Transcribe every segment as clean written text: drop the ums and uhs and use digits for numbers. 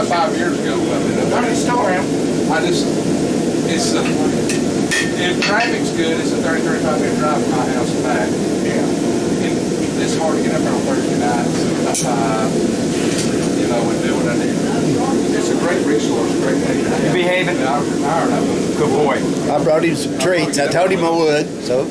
5 years ago. It's still around. If traffic's good, it's a 35-minute drive from my house and back. Yeah. And it's hard to get up there on Thursday nights at 5, and do what I do. It's a great resource, great thing. You behaving? Good boy. I brought him some treats. I told him I would, so.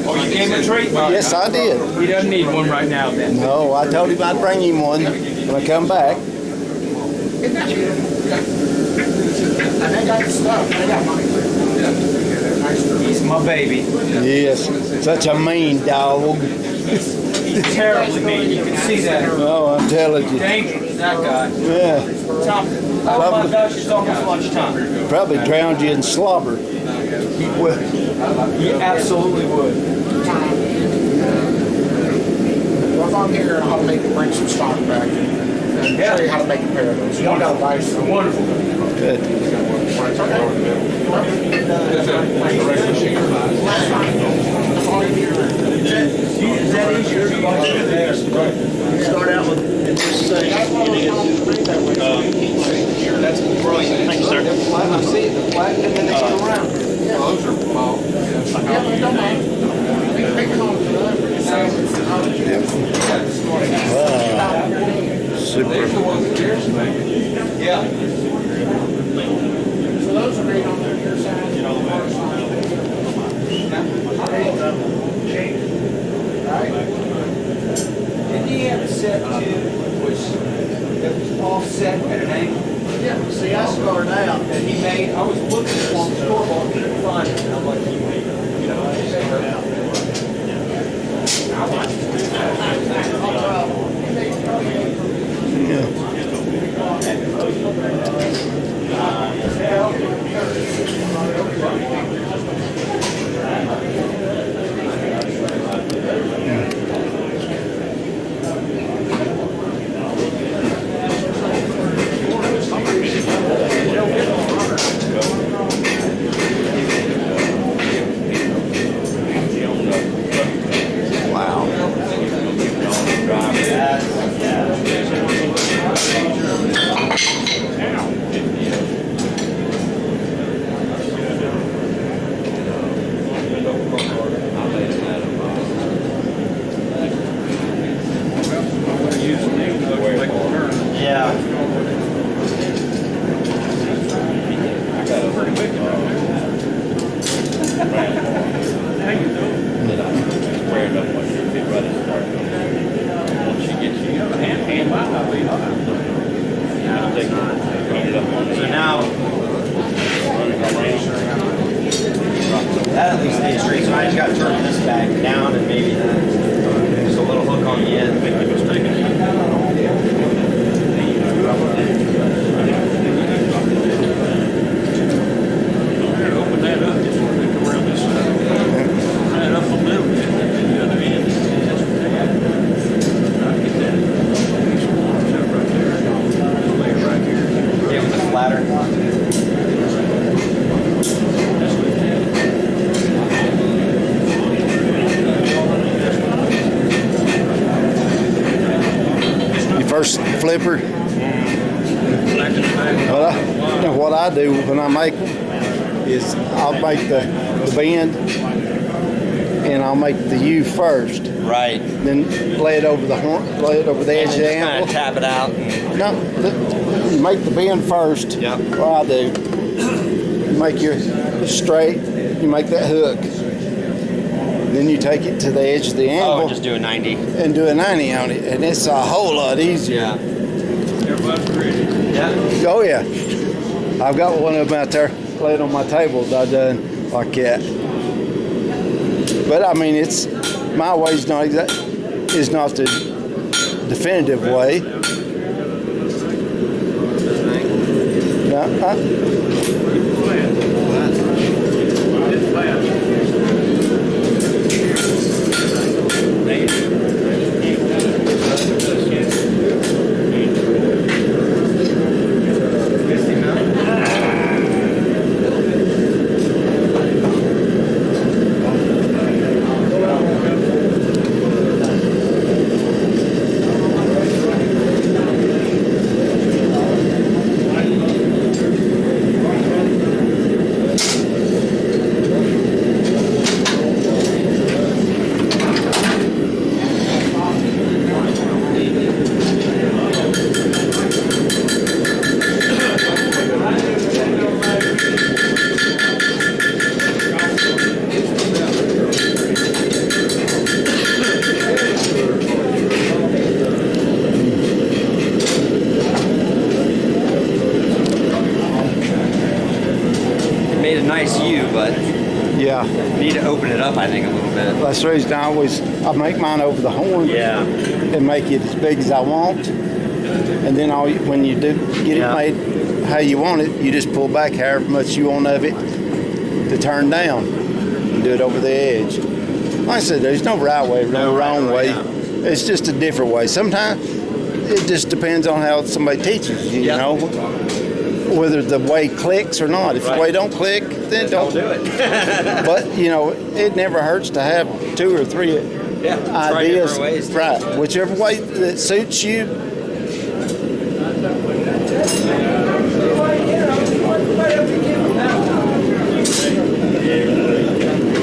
Oh, you gave him a treat? Yes, I did. He doesn't need one right now, then. No, I told him I'd bring him one when I come back. Isn't that good? And they got stuff. They got money for it. He's my baby. Yes, such a mean dog. He's terribly mean. You can see that. Oh, I'm telling you. Dangerous, that guy. Yeah, Tom, oh my gosh, it's almost lunchtime. probably drowned you in slobber. He would. He absolutely would. Well, if I'm here, I'll bring some stock back and show you how to make a pair of those. You got advice. Wonderful. Good. Is that easier? Start out with this That's brilliant. Thank you, sir. I see the flat and then they go around. Those are small. Super. Yeah. So those are made on your side. Did he have a set too, which that was offset at an angle? Yeah, see, I started out. That he made, I was looking for him store bought, couldn't find it. And I'm like, So now, that at least stays straight. So I just got to turn this back down and maybe just a little hook on the end. Open that up, just want to come around this side. Right up a little bit, and then the other end. I'll get that. Right there. Just lay it right here. Yeah, with the flatter. Your first flipper. What I do when I make them is I'll make the bend and I'll make the U first. Right. Then lay it over the horn, lay it over the edge of the Kind anvil. of tap it out. No, you make the bend first. Yep. What I do, you make your straight, you make that hook. Then you take it to the edge of the anvil Oh, just do a 90. and do a 90 on it, and it's a whole lot easier. Yeah. Everybody's ready. Yeah. Oh yeah, I've got one of them out there laid on my table that I done like that. But I mean, it's my way's not exact. Is not the definitive way. No, It's flat. Need to open it up, I think, a little bit. That's the reason I make mine over the horn. Yeah. And make it as big as I want. And then when you do get it made how you want it, you just pull back however much you want of it to turn down and do it over the edge. Like I said, there's no right way, no wrong way. Yeah. It's just a different way. Sometimes it just depends on how somebody teaches you, you know, whether the way clicks or not. If the way don't click, then don't do it. But, you know, it never hurts to have 2 or 3 ideas. Ways to right. Whichever way that suits you.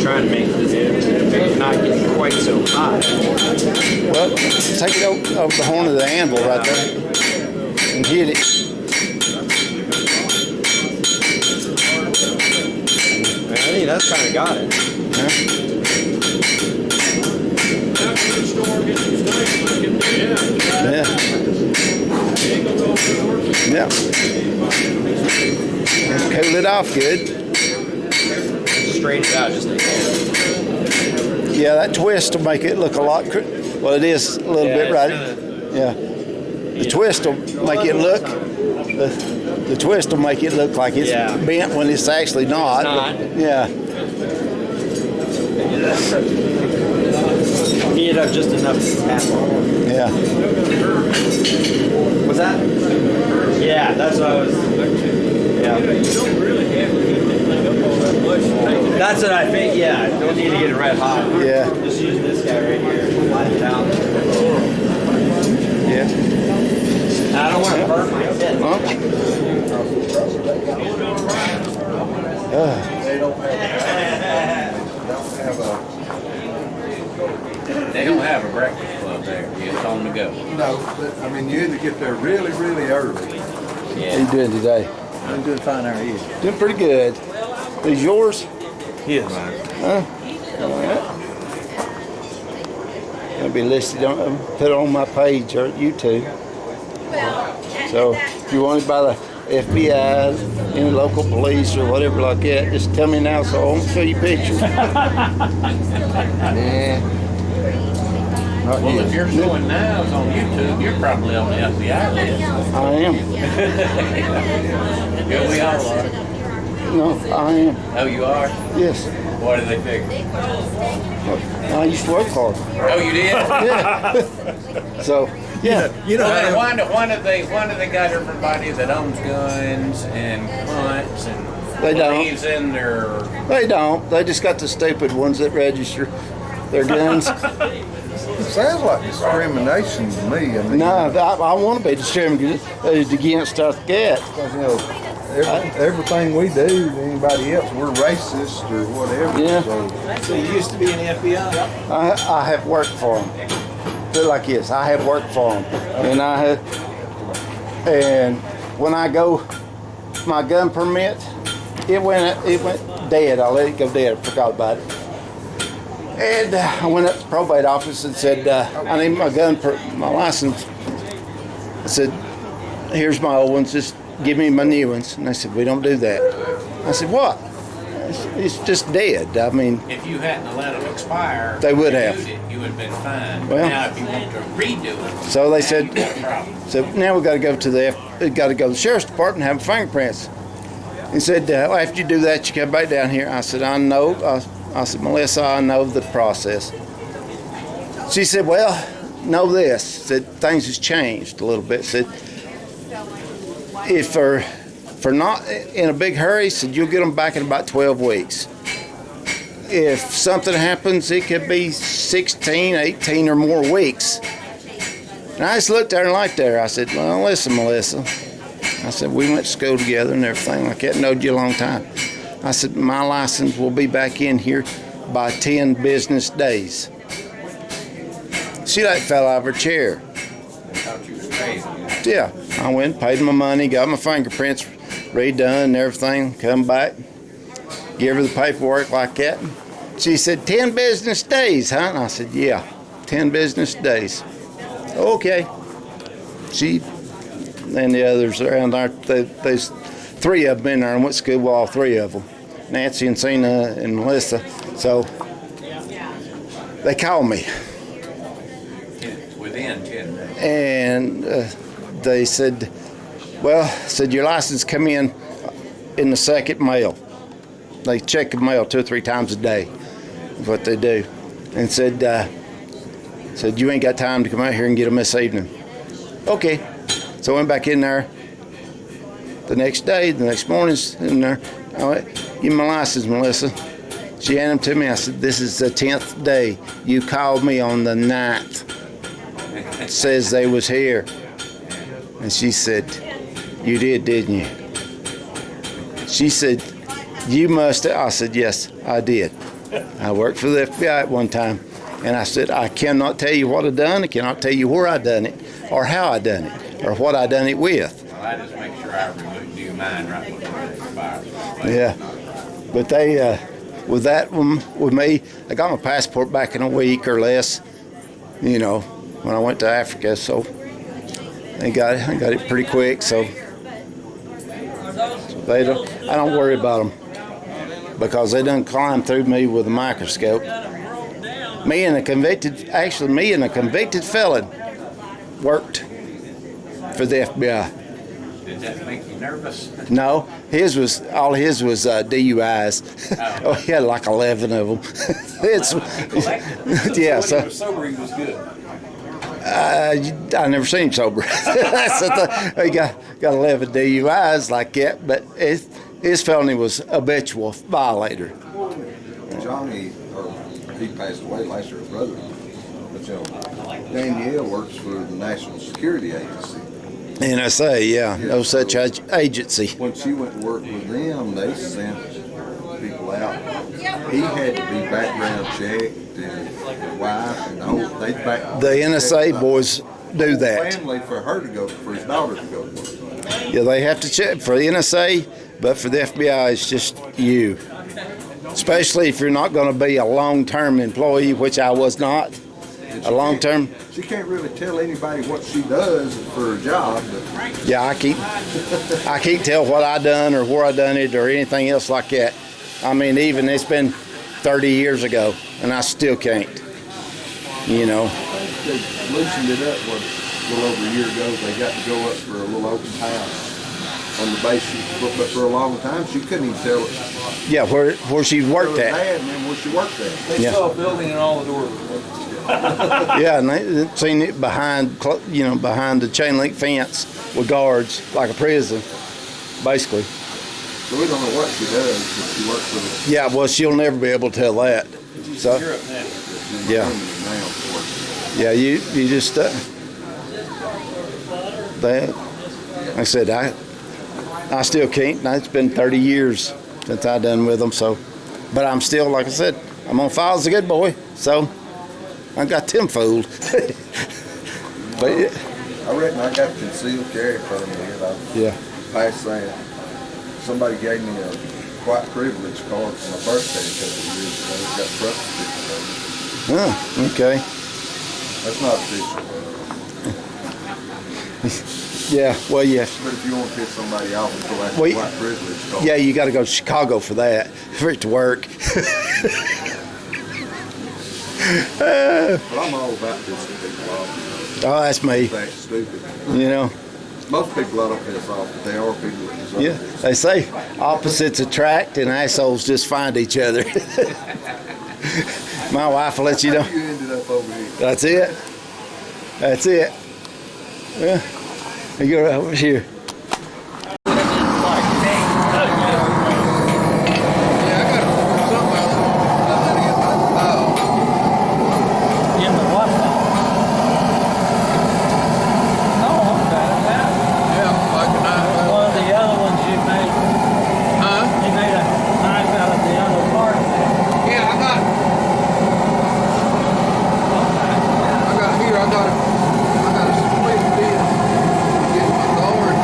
Trying to make this not get quite so hot. Well, take it over the horn of the anvil right there and hit it. I think that's kind of got it. Yeah. Yeah. Cool it off good. Straighten it out just a little. Yeah, that twist will make it look a lot. Well, it is a little bit right. Yeah. The twist will make it look. The twist will make it look like it's bent when it's actually not. Yeah. Heat it up just enough to tap on. Yeah. Was that? Yeah, that's what I was. Yeah. You don't really have to heat that thing up all that much. That's what I think. Yeah, don't need to get it red hot. Yeah. Just use this guy right here. Light it out. Yeah. I don't want to burn my head. Huh? They don't have a breakfast club there. It's on the go. No, but, I mean, you had to get there really, really early. How you doing today? I'm doing fine. How are you? Doing pretty good. Is yours? Yes. Huh? All right. It'll be listed on, put it on my page or YouTube. So if you want it by the FBI, any local police or whatever like that, just tell me now so I won't show you pictures. Yeah. Not Well, yet. if you're showing knives on YouTube, you're probably on the FBI list. I am. Yeah, we all are. No, I am. Oh, you are? Yes. What do they figure? I used to work hard. Oh, you did? Yeah. So, yeah. Well, why do they got everybody that owns guns and hunts and They don't. believes in their... They don't. They just got the stupid ones that register their guns. Sounds like discrimination to me. I mean, No, I want to be discriminated against us cats. because, you know, everything we do, anybody else, we're racist or whatever. Yeah. So you used to be in the FBI? I have worked for them. Put it like this, I have worked for them, and when I go, my gun permit, it went dead. I let it go dead. I forgot about it. And I went up to the probate office and said, I need my my license. I said, here's my old ones, just give me my new ones. And they said, we don't do that. I said, what? It's just dead. I mean, If you hadn't let them expire, They would have. you would have been fine. Well- Now, if you want to redo it, so they said, you got a problem. so now we got to go to the sheriff's department and have fingerprints. He said, after you do that, you come back down here. I said, I know. I said, Melissa, I know the process. She said, well, know this. Said things has changed a little bit. Said if for not in a big hurry, said you'll get them back in about 12 weeks. If something happens, it could be 16, 18 or more weeks. And I just looked at her and liked her. I said, well, listen, Melissa. I said, we went to school together and everything like that. Knowed you a long time. I said, my license will be back in here by 10 business days. She like fell out of her chair. I thought you was crazy. Yeah, I went, paid my money, got my fingerprints redone and everything, come back, give her the paperwork like that. She said, 10 business days, huh? And I said, yeah, 10 business days. Okay. She and the others around there, there's 3 of them in there and went to school with all 3 of them. Nancy and Cena and Melissa. So they called me. Within 10 days. And they said, your license come in the second mail. They check the mail 2 or 3 times a day, is what they do. And said, you ain't got time to come out here and get them this evening. Okay. So I went back in there the next morning, in there. I went, give me my license, Melissa. She handed them to me. I said, this is the 10th day. You called me on the 9th. It says they was here. And she said, you did, didn't you? She said, you must have. I said, yes, I did. I worked for the FBI at one time. And I said, I cannot tell you what I done. I cannot tell you where I done it or how I done it or what I done it with. Well, I just make sure I renew mine right before it expires. Yeah. But they, with that one, with me, I got my passport back in a week or less, when I went to Africa. So I got it pretty quick. So I don't worry about them because they done climbed through me with a microscope. Me and a convicted felon worked for the FBI. Did that make you nervous? No, his was DUIs. Oh, he had like 11 of them. Yeah, So when he was sober, he was good. I never seen him sober. That's the thing. He got 11 DUIs like that, but his felony was habitual violator. Johnny, he passed away last year, his brother. But Danielle works for the National Security Agency. NSA, yeah, no such agency. When she went to work with them, they sent people out. He had to be background checked, and his wife, and the NSA boys do that. Family for her to go, for his daughter to go to work. Yeah, they have to check for the NSA, but for the FBI, it's just you. Especially if you're not going to be a long-term employee, which I was not. A long-term. She can't really tell anybody what she does for her job. But. Yeah, I can't tell what I done or where I done it or anything else like that. I mean, even it's been 30 years ago, and I still can't. They loosened it up a little over a year ago. They got to go up for a little open house on the base, but for a long time she couldn't even tell it. Yeah, where she worked at. And then where she worked at. They saw a building and all the doors. Yeah, and they seen it behind the chain link fence with guards, like a prison, basically. So we don't know what she does, but she works for the. Yeah, well, she'll never be able to tell that. So, yeah, you just like I said, I still can't. It's been 30 years since I done with them. So, but I'm still, like I said, I'm on file as a good boy. So. I got them fooled. But I reckon I got concealed carry permit here. Yeah. Passed that. Somebody gave me a white privilege card for my birthday a couple of years ago. It's got trust stickers on it. Oh, okay. That's not official. Yeah, well, yeah. But if you want to piss somebody off and go after the white privilege card. Yeah, you got to go to Chicago for that, for it to work. But I'm all about pissing people off. Oh, that's me. That's stupid. Most people I don't piss off, but there are people that deserve Yeah, this. they say opposites attract and assholes just find each other. My wife will let you know. How you ended up over here? That's it. That's it. Yeah. You go over here. I got a split this. Get my Lord.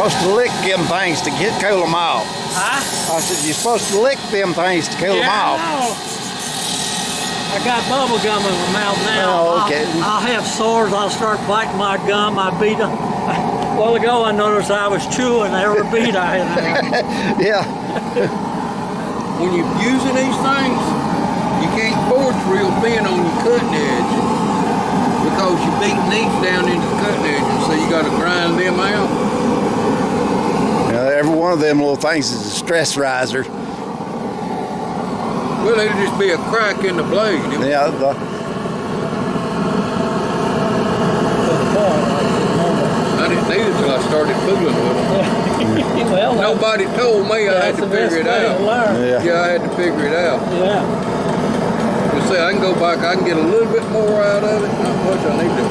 supposed to lick them things to cool them off. Huh? I said, you're supposed to lick them things to cool them Yeah, off. I know. I got bubble gum in my mouth now. Oh, okay. I'll have sores. I'll start biting my gum. I beat them. A while ago, I noticed I was chewing every beat I had there. Yeah. When you're using these things, you can't forge real thin on your cutting edge because you're beating these down into the cutting edges, so you got to grind them out. Every one of them little things is a stress riser. Well, it'll just be a crack in the blade. Yeah. I didn't need it till I started fooling with them. Well, Nobody told me I had to figure it out. Yeah. Yeah, I had to figure it out. Yeah. You see, I can go back, I can get a little bit more out of it. Not much I need to.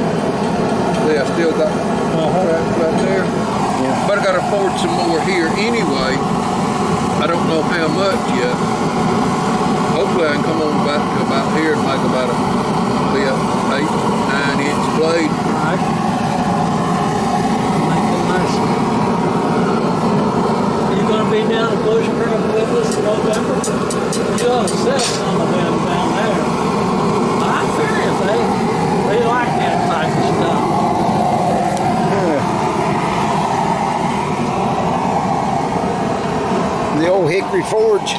See, I still got cracks right there. Yeah. But I got to forge some more here anyway. I don't know how much yet. Hopefully I can come on back to about here and make about a 8, 9 inch blade. Right. Make it nice. You gonna be down at Bush Creek with us in November? You ought to set some of them down there. I'm serious, they like that type of stuff. The old Hickory Forge.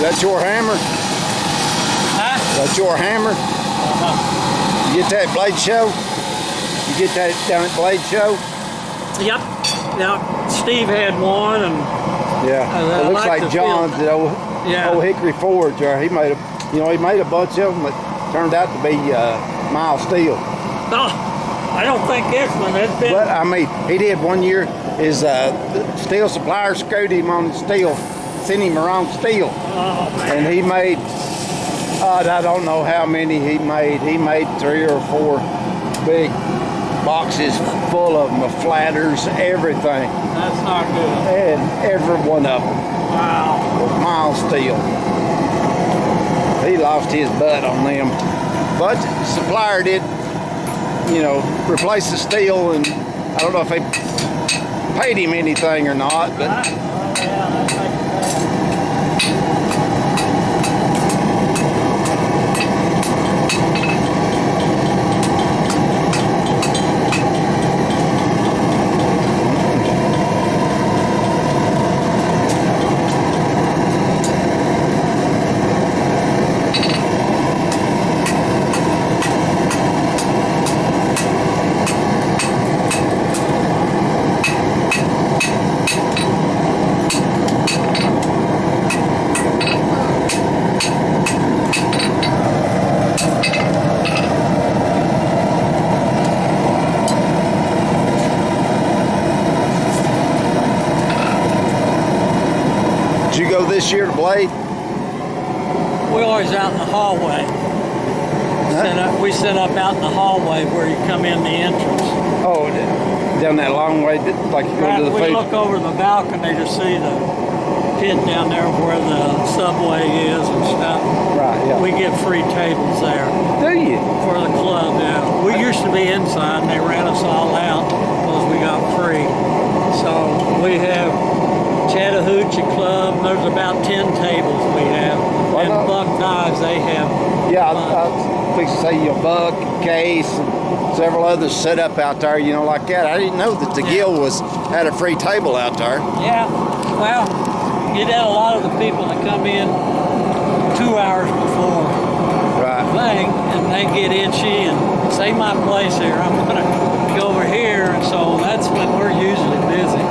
That's your hammer? Huh? That's your hammer? You get that blade show? You get that down at blade show? Yep. Yep. Steve had one, and Yeah. I It looks like like the John's feel. at old, Yeah. old Hickory Forge. He made a bunch of them that turned out to be mild steel. oh, I don't think this one has been. But I mean, he did one year. His steel supplier screwed him on steel, sent him around steel, Oh, man. and he made. I don't know how many he made. He made 3 or 4 big boxes full of them, of flatters, everything, That's not good. and every one of them Wow. was mild steel. He lost his butt on them, but the supplier did, replace the steel, and I don't know if they paid him anything or not, but. Yeah, that's like Did you go this year to Blade? we're always out in the hallway. We set up out in the hallway where you come in the entrance. Oh, down that long way, like you go Right, to the we food. look over the balcony to see the pit down there where the subway is and stuff. Right, yeah. We get free tables there Do you? for the club. Yeah, we used to be inside, and they ran us all out because we got free. So we have Chattahoochee Club. There's about 10 tables we have, Why and not? Buck Knives they have. Yeah, I was fixing to say Buck, Case, and several others set up out there, like that. I didn't know that the Gill had a free table out there. Yeah, well, you'd have a lot of the people that come in 2 hours before Right. thing, and they get itchy and say my place here, I'm gonna go over here, and so that's when we're usually busy.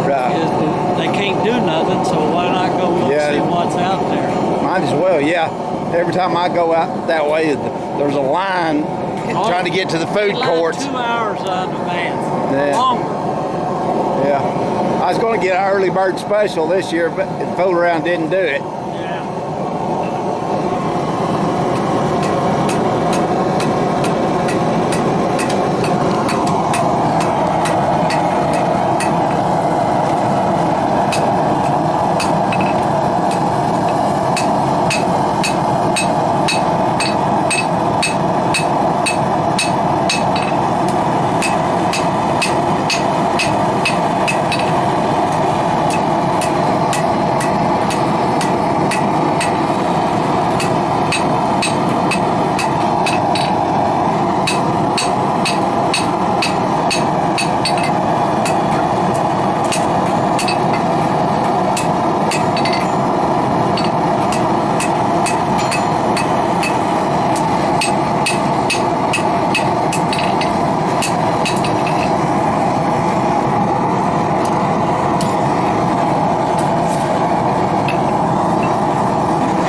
Right. Is that they can't do nothing, so why not go look Yeah. see what's out there? Might as well, yeah. Every time I go out that way, there's a line trying to get to the food Line courts. 2 hours in advance. or Yeah. longer. Yeah. I was going to get an early bird special this year, but the fool around didn't do it. Yeah.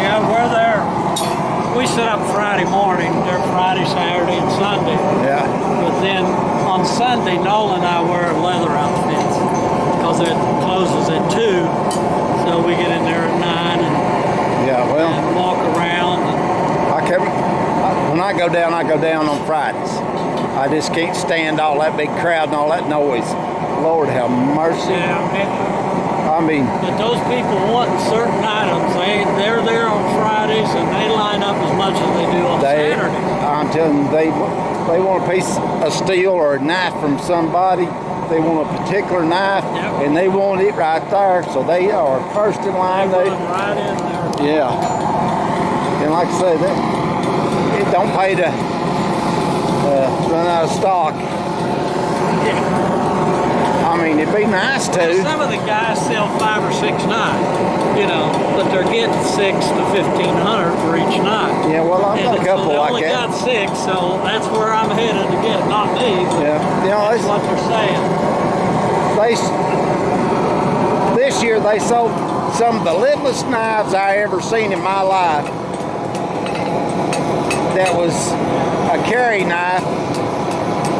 Yeah, we're there. We set up Friday morning. They're Friday, Saturday, and Sunday. Yeah. But then on Sunday, Nola and I wear leather outfits because it closes at 2. So we get in there at 9 Yeah, well, and walk around. And when I go down on Fridays. I just can't stand all that big crowd and all that noise. Lord have mercy. yeah, I mean, but those people wanting certain items, they're there on Fridays and they line up as much as they do on Saturdays. I'm telling you, they want a piece of steel or a knife from somebody. They want a particular knife, Yep. and they want it right there. So they are first in line. They run right in there. Yeah. And like I said, it don't pay to run out of stock. Yeah. I mean, it'd be nice to. Some of the guys sell 5 or 6 knives, but they're getting 6 to 1,500 for each knife. Yeah, well, I've got a couple they like only that. got 6, so that's where I'm headed to get. Not me, but Yeah. that's what they're saying. This year they sold some of the littlest knives I ever seen in my life. That was a carry knife,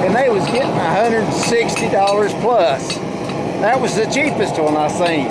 and they was getting $160 plus. That was the cheapest one I seen.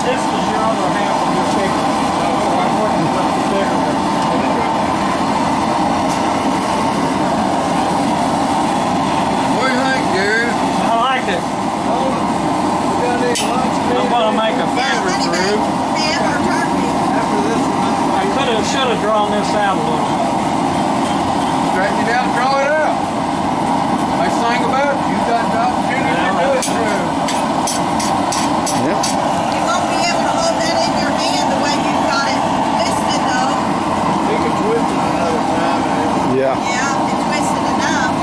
This is your other half of your chicken. So I'm working with the bigger one. What do you think, Gary? I like it. We got any lunch? I'm gonna make a favorite brew. After this one, I should have drawn this out a little more. straighten it out and draw it out. Nice thing about it, you got the opportunity to do it, Drew. Yep. You won't be able to hold that in your hand the way you've got it twisted though. We can twist it another time. Yeah. Yeah, it's twisted enough.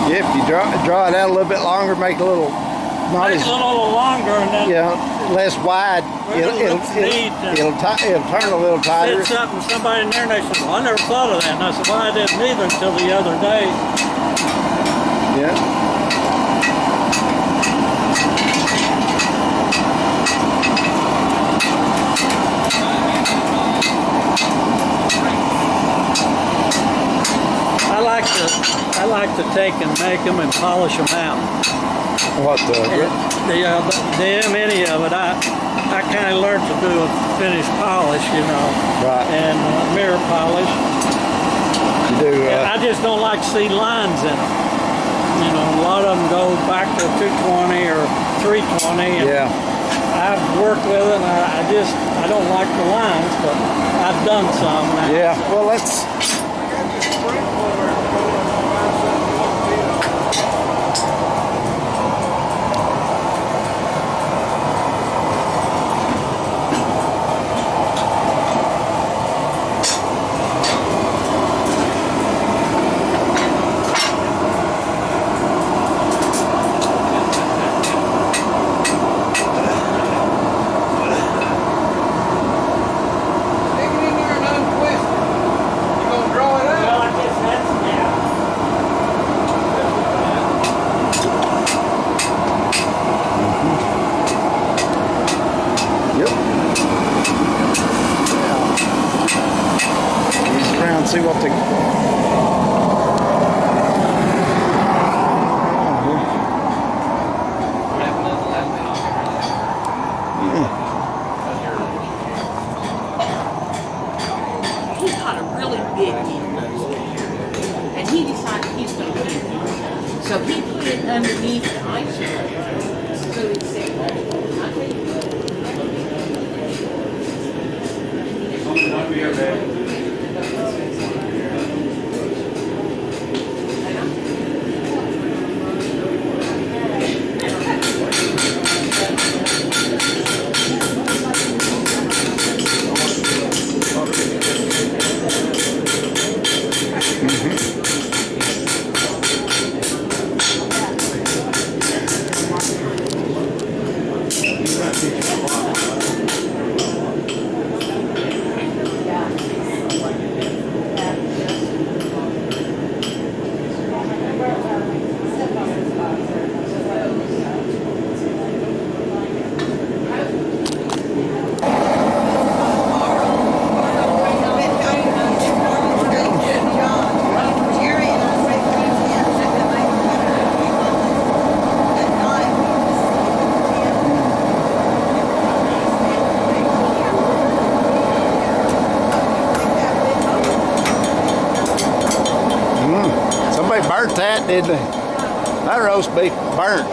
Yeah, if you draw it out a little bit longer, make a little, not Make as, it a little longer and then less wide. Well, it looks neat and- it'll turn a little tighter. said something, somebody in there and they said, well, I never thought of that. And I said, well, I didn't either until the other day. Yeah. I like to take and make them and polish them out. What The any of it, I kind of learned to do a finished polish, you know, Right. and mirror polish. You do. And I just don't like to see lines in them. You know, a lot of them go back to 220 or 320. And Yeah. I've worked with it, and I don't like the lines, but I've done some now. Yeah. Well, let's. Stick it in there and untwist it. You gonna draw it out? Well, I guess that's, yeah. Yep. Use around, see what the. He caught a really big one, and he decided he's going to keep it. So he put it underneath the ice cream. So he said, I'll take it. Somebody burnt that, didn't they? That roast beef burnt.